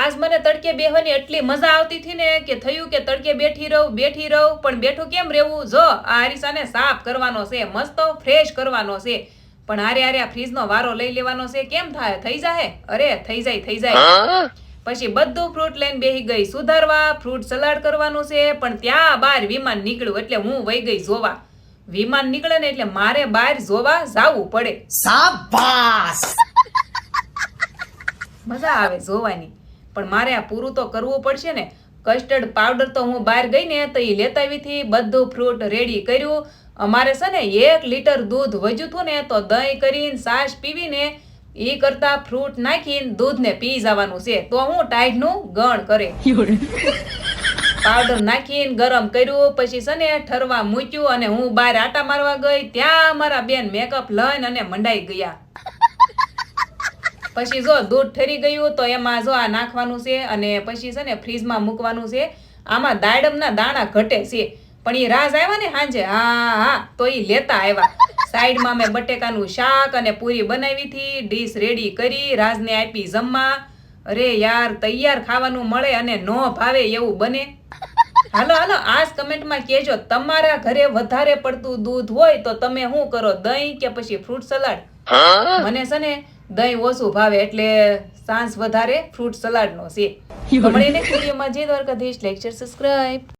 આજ મને તડકે બેહવાની એટલી મજા આવતી હતી ને કે થયું કે તડકે બેઠી રહું પણ બેઠું કેમ રહેવું? જો આ અરીસાને સાફ કરવાનો છે, મસ્ત ફ્રેશ કરવાનો છે, પણ આરે આ ફ્રીજનો વારો લઈ લેવાનો છે. કેમ થાય? થઈ જાય? અરે થઈ જાય. પછી બધું ફ્રૂટ લઈને બેહી ગઈ સુધારવા, ફ્રૂટ સલાડ કરવાનું છે. પણ ત્યાં બહાર વિમાન નીકળ્યું એટલે હું વહી ગઈ જોવા. વિમાન નીકળે ને એટલે મારે બહાર જોવા જાવું પડે. શાબાશ! મજા આવે જોવાની, પણ મારે આ પૂરું તો કરવું પડશે ને. કસ્ટર્ડ પાવડર તો હું બહાર ગઈ ને તો એ લેતા આવી હતી. બધું ફ્રૂટ રેડી કર્યું. અમારે છે ને 1 લીટર દૂધ વધ્યું હતું ને તો દહીં કરીને છાશ પીવીને એ કરતા ફ્રૂટ નાખીને દૂધને પી જવાનું છે. તો હું ટાઈડનું ગણ કરે. પાવડર નાખીને ગરમ કર્યું, પછી છે ને ઠરવા મૂક્યું અને હું બહાર આટા મારવા ગઈ. ત્યાં મારા બેન મેકઅપ લઈને અને મંડાઈ ગયા. પછી જો દૂધ ઠરી ગયું તો એમાં જો આ નાખવાનું છે અને પછી છે ને ફ્રીજમાં મૂકવાનું છે. આમાં દાડમના દાણા ઘટે છે, પણ એ રાજ આવ્યા ને સાંજે, હા તો એ લેતા આવ્યા. સાઈડમાં મેં બટેકાનું શાક અને પૂરી બનાવી હતી. ડીશ રેડી કરી રાજને આપી જમવા. અરે યાર, તૈયાર ખાવાનું મળે અને નો ભાવે એવું બને. હાલો આજ કમેન્ટમાં કહેજો તમારા ઘરે વધારે પડતું દૂધ હોય તો તમે શું કરો, દહીં કે પછી ફ્રૂટ સલાડ? મને છે ને દહીં ઓછું ભાવે એટલે સાંજ વધારે ફ્રૂટ સલાડ નો છે. મળીને વિડીયોમાં જય દ્વારકાધીશ. Like share subscribe.